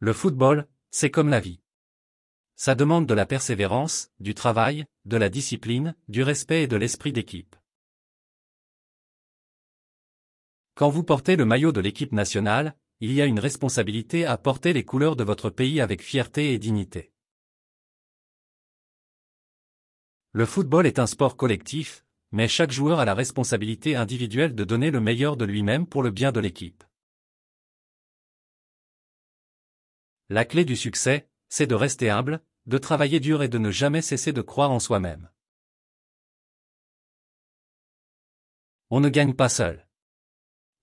Le football, c'est comme la vie. Ça demande de la persévérance, du travail, de la discipline, du respect et de l'esprit d'équipe. Quand vous portez le maillot de l'équipe nationale, il y a une responsabilité à porter les couleurs de votre pays avec fierté et dignité. Le football est un sport collectif, mais chaque joueur a la responsabilité individuelle de donner le meilleur de lui-même pour le bien de l'équipe. La clé du succès, c'est de rester humble, de travailler dur et de ne jamais cesser de croire en soi-même. On ne gagne pas seul.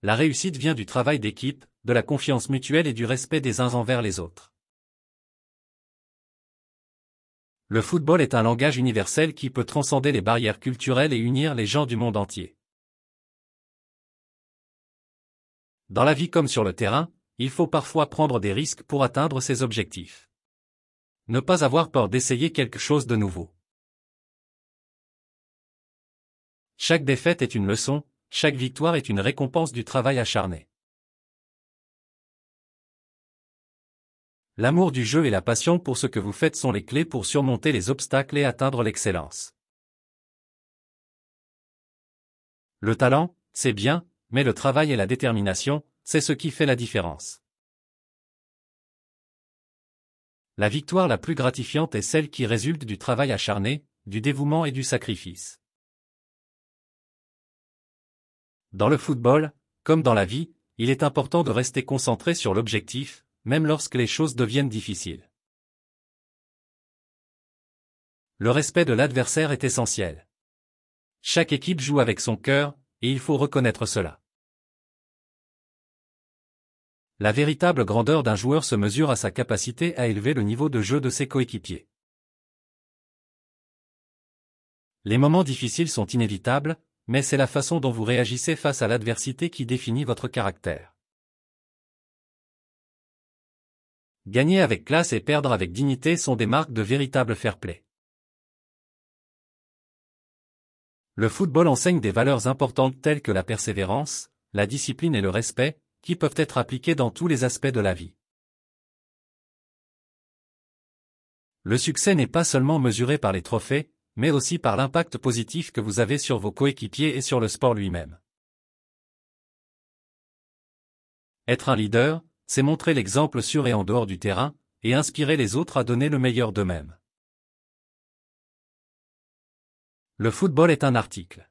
La réussite vient du travail d'équipe, de la confiance mutuelle et du respect des uns envers les autres. Le football est un langage universel qui peut transcender les barrières culturelles et unir les gens du monde entier. Dans la vie comme sur le terrain, il faut parfois prendre des risques pour atteindre ses objectifs. Ne pas avoir peur d'essayer quelque chose de nouveau. Chaque défaite est une leçon, chaque victoire est une récompense du travail acharné. L'amour du jeu et la passion pour ce que vous faites sont les clés pour surmonter les obstacles et atteindre l'excellence. Le talent, c'est bien, mais le travail et la détermination, c'est ce qui fait la différence. La victoire la plus gratifiante est celle qui résulte du travail acharné, du dévouement et du sacrifice. Dans le football, comme dans la vie, il est important de rester concentré sur l'objectif, même lorsque les choses deviennent difficiles. Le respect de l'adversaire est essentiel. Chaque équipe joue avec son cœur, et il faut reconnaître cela. La véritable grandeur d'un joueur se mesure à sa capacité à élever le niveau de jeu de ses coéquipiers. Les moments difficiles sont inévitables, mais c'est la façon dont vous réagissez face à l'adversité qui définit votre caractère. Gagner avec classe et perdre avec dignité sont des marques de véritable fair-play. Le football enseigne des valeurs importantes telles que la persévérance, la discipline et le respect, qui peuvent être appliquées dans tous les aspects de la vie. Le succès n'est pas seulement mesuré par les trophées, mais aussi par l'impact positif que vous avez sur vos coéquipiers et sur le sport lui-même. Être un leader, c'est montrer l'exemple sur et en dehors du terrain, et inspirer les autres à donner le meilleur d'eux-mêmes. Le football est un article.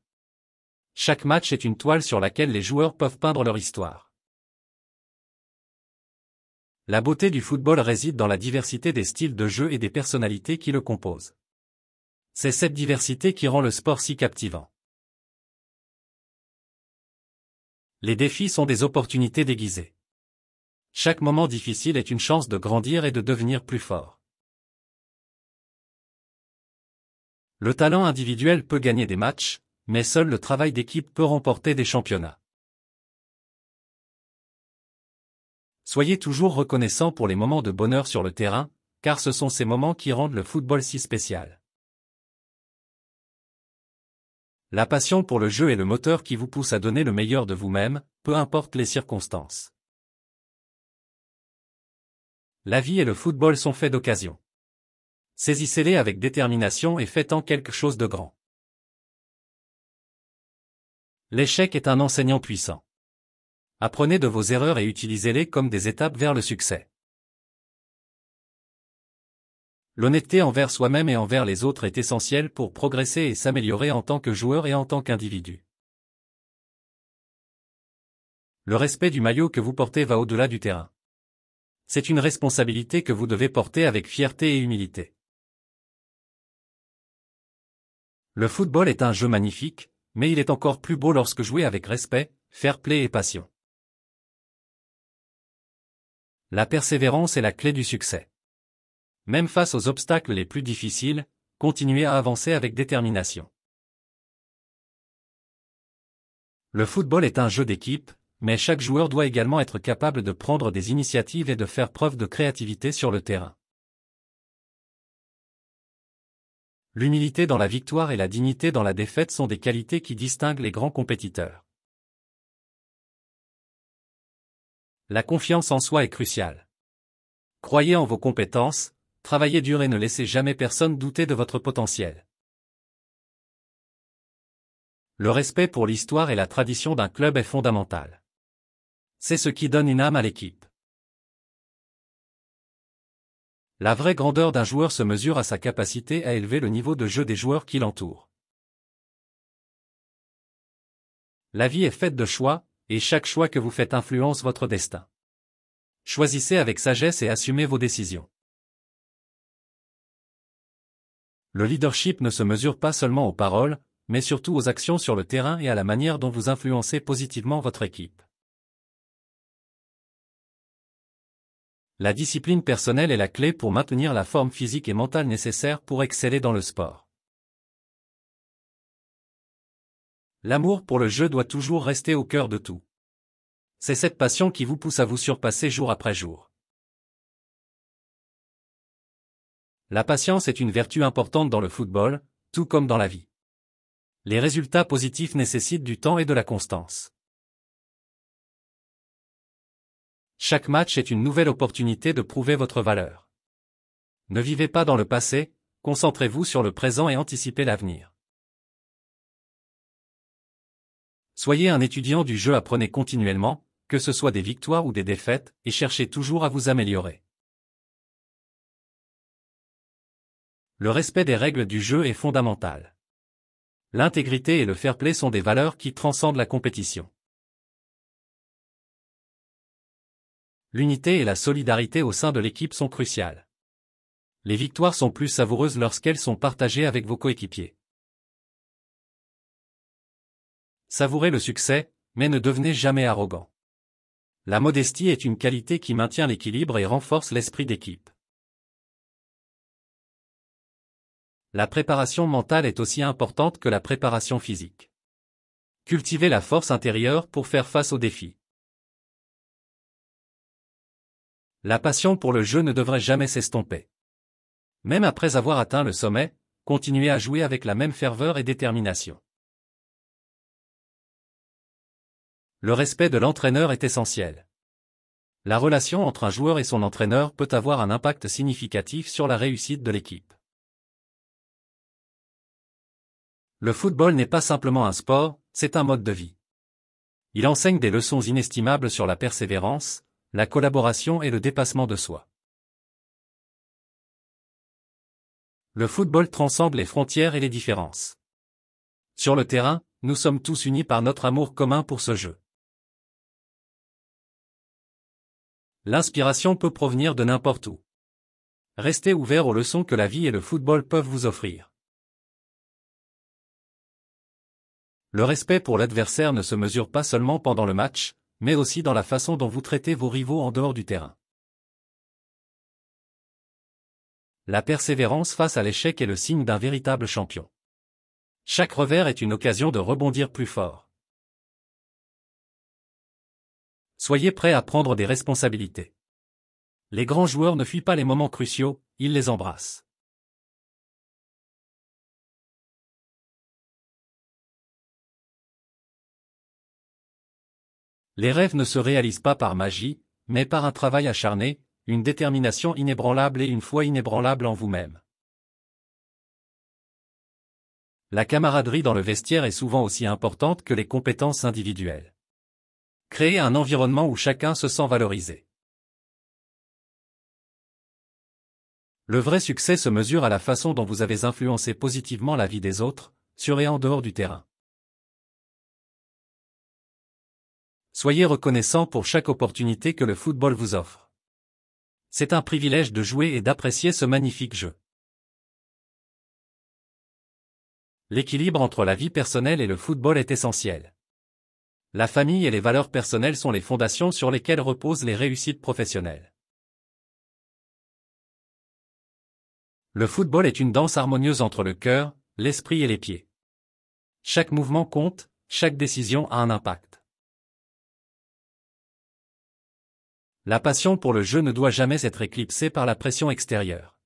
Chaque match est une toile sur laquelle les joueurs peuvent peindre leur histoire. La beauté du football réside dans la diversité des styles de jeu et des personnalités qui le composent. C'est cette diversité qui rend le sport si captivant. Les défis sont des opportunités déguisées. Chaque moment difficile est une chance de grandir et de devenir plus fort. Le talent individuel peut gagner des matchs, mais seul le travail d'équipe peut remporter des championnats. Soyez toujours reconnaissant pour les moments de bonheur sur le terrain, car ce sont ces moments qui rendent le football si spécial. La passion pour le jeu est le moteur qui vous pousse à donner le meilleur de vous-même, peu importe les circonstances. La vie et le football sont faits d'occasions. Saisissez-les avec détermination et faites-en quelque chose de grand. L'échec est un enseignant puissant. Apprenez de vos erreurs et utilisez-les comme des étapes vers le succès. L'honnêteté envers soi-même et envers les autres est essentielle pour progresser et s'améliorer en tant que joueur et en tant qu'individu. Le respect du maillot que vous portez va au-delà du terrain. C'est une responsabilité que vous devez porter avec fierté et humilité. Le football est un jeu magnifique, mais il est encore plus beau lorsque joué avec respect, fair-play et passion. La persévérance est la clé du succès. Même face aux obstacles les plus difficiles, continuez à avancer avec détermination. Le football est un jeu d'équipe, mais chaque joueur doit également être capable de prendre des initiatives et de faire preuve de créativité sur le terrain. L'humilité dans la victoire et la dignité dans la défaite sont des qualités qui distinguent les grands compétiteurs. La confiance en soi est cruciale. Croyez en vos compétences, travaillez dur et ne laissez jamais personne douter de votre potentiel. Le respect pour l'histoire et la tradition d'un club est fondamental. C'est ce qui donne une âme à l'équipe. La vraie grandeur d'un joueur se mesure à sa capacité à élever le niveau de jeu des joueurs qui l'entourent. La vie est faite de choix, et chaque choix que vous faites influence votre destin. Choisissez avec sagesse et assumez vos décisions. Le leadership ne se mesure pas seulement aux paroles, mais surtout aux actions sur le terrain et à la manière dont vous influencez positivement votre équipe. La discipline personnelle est la clé pour maintenir la forme physique et mentale nécessaire pour exceller dans le sport. L'amour pour le jeu doit toujours rester au cœur de tout. C'est cette passion qui vous pousse à vous surpasser jour après jour. La patience est une vertu importante dans le football, tout comme dans la vie. Les résultats positifs nécessitent du temps et de la constance. Chaque match est une nouvelle opportunité de prouver votre valeur. Ne vivez pas dans le passé, concentrez-vous sur le présent et anticipez l'avenir. Soyez un étudiant du jeu, apprenez continuellement, que ce soit des victoires ou des défaites, et cherchez toujours à vous améliorer. Le respect des règles du jeu est fondamental. L'intégrité et le fair-play sont des valeurs qui transcendent la compétition. L'unité et la solidarité au sein de l'équipe sont cruciales. Les victoires sont plus savoureuses lorsqu'elles sont partagées avec vos coéquipiers. Savourez le succès, mais ne devenez jamais arrogant. La modestie est une qualité qui maintient l'équilibre et renforce l'esprit d'équipe. La préparation mentale est aussi importante que la préparation physique. Cultivez la force intérieure pour faire face aux défis. La passion pour le jeu ne devrait jamais s'estomper. Même après avoir atteint le sommet, continuez à jouer avec la même ferveur et détermination. Le respect de l'entraîneur est essentiel. La relation entre un joueur et son entraîneur peut avoir un impact significatif sur la réussite de l'équipe. Le football n'est pas simplement un sport, c'est un mode de vie. Il enseigne des leçons inestimables sur la persévérance, la collaboration et le dépassement de soi. Le football transcende les frontières et les différences. Sur le terrain, nous sommes tous unis par notre amour commun pour ce jeu. L'inspiration peut provenir de n'importe où. Restez ouvert aux leçons que la vie et le football peuvent vous offrir. Le respect pour l'adversaire ne se mesure pas seulement pendant le match, mais aussi dans la façon dont vous traitez vos rivaux en dehors du terrain. La persévérance face à l'échec est le signe d'un véritable champion. Chaque revers est une occasion de rebondir plus fort. Soyez prêts à prendre des responsabilités. Les grands joueurs ne fuient pas les moments cruciaux, ils les embrassent. Les rêves ne se réalisent pas par magie, mais par un travail acharné, une détermination inébranlable et une foi inébranlable en vous-même. La camaraderie dans le vestiaire est souvent aussi importante que les compétences individuelles. Créez un environnement où chacun se sent valorisé. Le vrai succès se mesure à la façon dont vous avez influencé positivement la vie des autres, sur et en dehors du terrain. Soyez reconnaissant pour chaque opportunité que le football vous offre. C'est un privilège de jouer et d'apprécier ce magnifique jeu. L'équilibre entre la vie personnelle et le football est essentiel. La famille et les valeurs personnelles sont les fondations sur lesquelles reposent les réussites professionnelles. Le football est une danse harmonieuse entre le cœur, l'esprit et les pieds. Chaque mouvement compte, chaque décision a un impact. La passion pour le jeu ne doit jamais être éclipsée par la pression extérieure.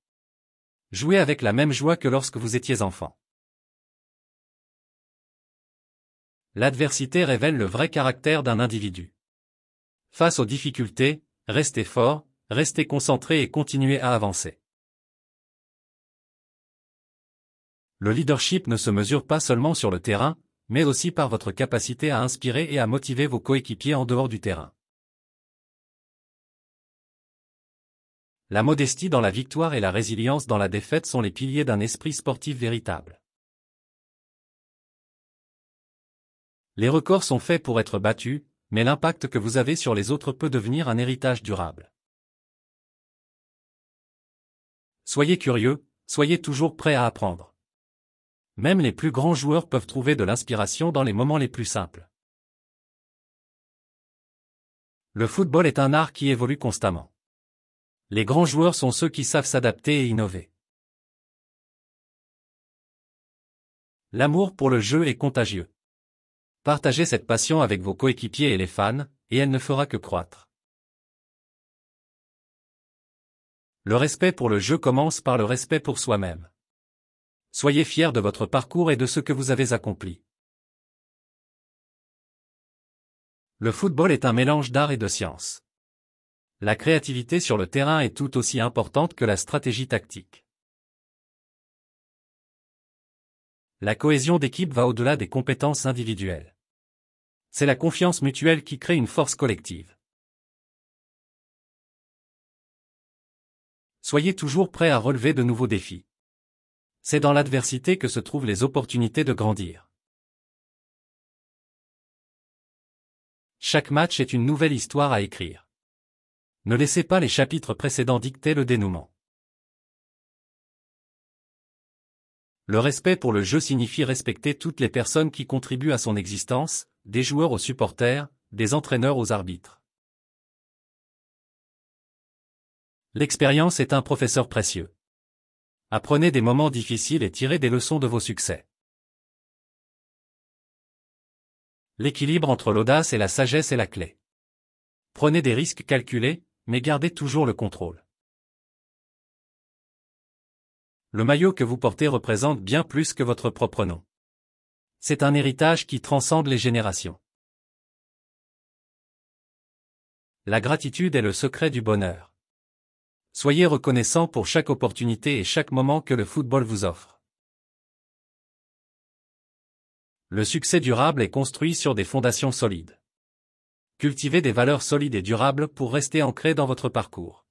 Jouez avec la même joie que lorsque vous étiez enfant. L'adversité révèle le vrai caractère d'un individu. Face aux difficultés, restez fort, restez concentré et continuez à avancer. Le leadership ne se mesure pas seulement sur le terrain, mais aussi par votre capacité à inspirer et à motiver vos coéquipiers en dehors du terrain. La modestie dans la victoire et la résilience dans la défaite sont les piliers d'un esprit sportif véritable. Les records sont faits pour être battus, mais l'impact que vous avez sur les autres peut devenir un héritage durable. Soyez curieux, soyez toujours prêt à apprendre. Même les plus grands joueurs peuvent trouver de l'inspiration dans les moments les plus simples. Le football est un art qui évolue constamment. Les grands joueurs sont ceux qui savent s'adapter et innover. L'amour pour le jeu est contagieux. Partagez cette passion avec vos coéquipiers et les fans, et elle ne fera que croître. Le respect pour le jeu commence par le respect pour soi-même. Soyez fiers de votre parcours et de ce que vous avez accompli. Le football est un mélange d'art et de science. La créativité sur le terrain est tout aussi importante que la stratégie tactique. La cohésion d'équipe va au-delà des compétences individuelles. C'est la confiance mutuelle qui crée une force collective. Soyez toujours prêts à relever de nouveaux défis. C'est dans l'adversité que se trouvent les opportunités de grandir. Chaque match est une nouvelle histoire à écrire. Ne laissez pas les chapitres précédents dicter le dénouement. Le respect pour le jeu signifie respecter toutes les personnes qui contribuent à son existence, des joueurs aux supporters, des entraîneurs aux arbitres. L'expérience est un professeur précieux. Apprenez des moments difficiles et tirez des leçons de vos succès. L'équilibre entre l'audace et la sagesse est la clé. Prenez des risques calculés, mais gardez toujours le contrôle. Le maillot que vous portez représente bien plus que votre propre nom. C'est un héritage qui transcende les générations. La gratitude est le secret du bonheur. Soyez reconnaissant pour chaque opportunité et chaque moment que le football vous offre. Le succès durable est construit sur des fondations solides. Cultivez des valeurs solides et durables pour rester ancré dans votre parcours.